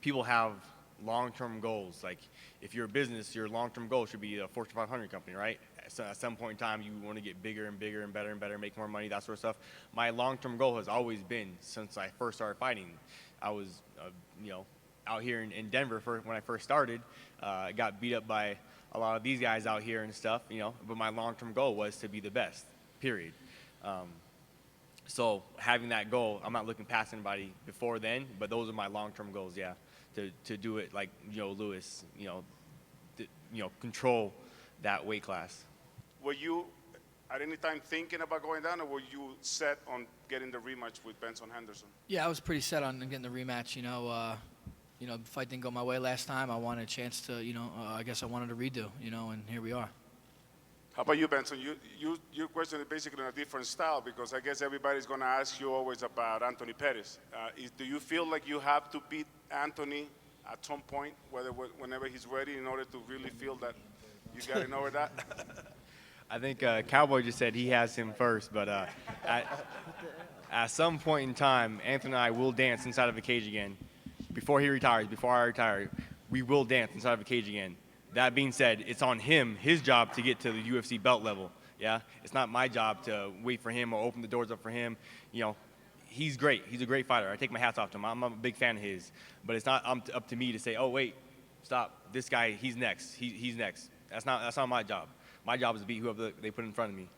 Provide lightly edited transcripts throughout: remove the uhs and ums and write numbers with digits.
people have long-term goals. Like, if you're a business, your long-term goal should be a Fortune 500 company, right? So at some point in time, you want to get bigger and bigger and better, make more money, that sort of stuff. My long-term goal has always been, since I first started fighting, I was, out here in Denver when I first started. I got beat up by a lot of these guys out here and stuff, but my long-term goal was to be the best, period. So having that goal, I'm not looking past anybody before then, but those are my long-term goals, yeah, to do it like Lewis, control that weight class. Were you at any time thinking about going down, or were you set on getting the rematch with Benson Henderson? Yeah, I was pretty set on getting the rematch. The fight didn't go my way last time. I wanted a chance to, I guess I wanted a redo, and here we are. How about you, Benson? Your question is basically in a different style, because I guess everybody's going to ask you always about Anthony Pettis. Do you feel like you have to beat Anthony at some point, whenever he's ready, in order to really feel that you got in over that? I think Cowboy just said he has him first, but at some point in time, Anthony and I will dance inside of a cage again. Before he retires, before I retire, we will dance inside of a cage again. That being said, it's on him, his job, to get to the UFC belt level. Yeah, it's not my job to wait for him or open the doors up for him. He's great. He's a great fighter. I take my hats off to him. I'm a big fan of his. But it's not up to me to say, oh wait, stop. This guy, he's next. He's next. That's not my job. My job is to beat whoever they put in front of me.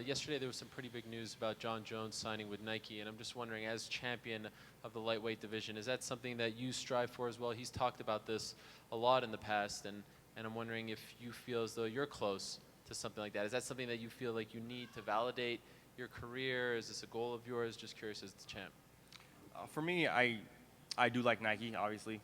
Yesterday there was some pretty big news about Jon Jones signing with Nike, and I'm just wondering, as champion of the lightweight division, is that something that you strive for as well? He's talked about this a lot in the past, and I'm wondering if you feel as though you're close to something like that. Is that something that you feel like you need to validate your career? Is this a goal of yours? Just curious as the champ. For me, I do like Nike, obviously.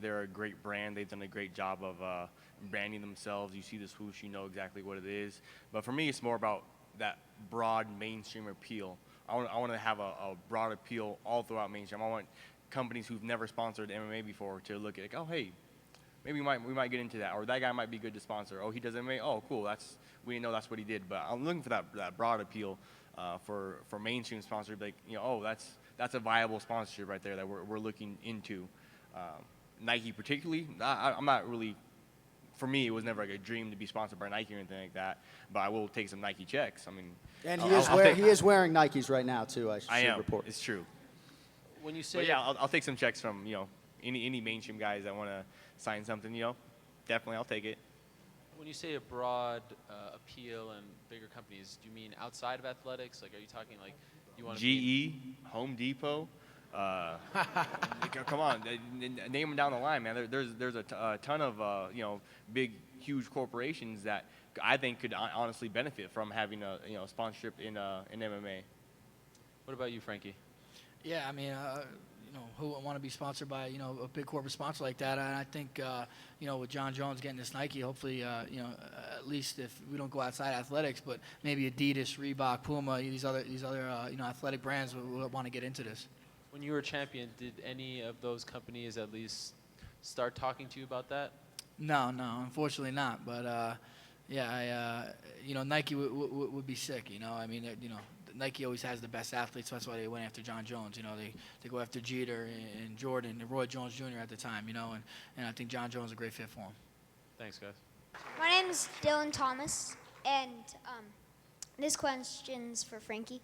They're a great brand. They've done a great job of branding themselves. You see the swoosh, you know exactly what it is. But for me, it's more about that broad mainstream appeal. I want to have a broad appeal all throughout mainstream. I want companies who've never sponsored MMA before to look at it, like, oh, hey, maybe we might get into that, or that guy might be good to sponsor. Oh, he does MMA. Oh, cool. We didn't know that's what he did. But I'm looking for that broad appeal for mainstream sponsors. Like, oh, that's a viable sponsorship right there that we're looking into. Nike particularly, I'm not really. For me, it was never like a dream to be sponsored by Nike or anything like that. But I will take some Nike checks. I mean, and he is wearing Nikes right now too. I am. Report. It's true. When you say, but yeah, I'll take some checks from any mainstream guys that want to sign something. Definitely I'll take it. When you say a broad appeal and bigger companies, do you mean outside of athletics? Like, are you talking like you want to GE, Home Depot? Come on, name them down the line, man. There's a ton of big, huge corporations that I think could honestly benefit from having a sponsorship in MMA. What about you, Frankie? Yeah, I mean, who would want to be sponsored by a big corporate sponsor like that? And I think with Jon Jones getting this Nike, hopefully at least if we don't go outside athletics, but maybe Adidas, Reebok, Puma, these other athletic brands would want to get into this. When you were champion, did any of those companies at least start talking to you about that? No, unfortunately not. But Nike would be sick. I mean, Nike always has the best athletes, so that's why they went after Jon Jones. They go after Jeter and Jordan and Roy Jones Jr. at the time. And I think Jon Jones is a great fit for him. Thanks, guys. My name is Dylan Thomas, and this question's for Frankie.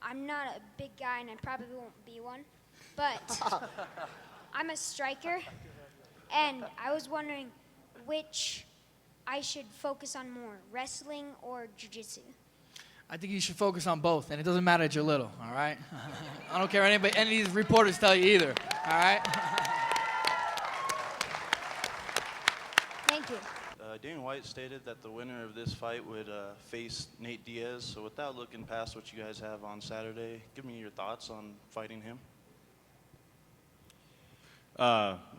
I'm not a big guy, and I probably won't be one, but I'm a striker, and I was wondering which I should focus on more, wrestling or jiu-jitsu? I think you should focus on both, and it doesn't matter that you're little, all right? I don't care what any of these reporters tell you either, all right? Thank you. Dana White stated that the winner of this fight would face Nate Diaz. So without looking past what you guys have on Saturday, give me your thoughts on fighting him.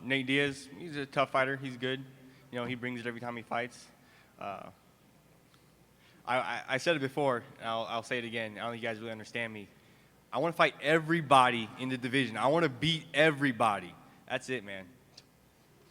Nate Diaz, he's a tough fighter. He's good. He brings it every time he fights. I said it before, and I'll say it again. I don't think you guys really understand me. I want to fight everybody in the division. I want to beat everybody. That's it, man.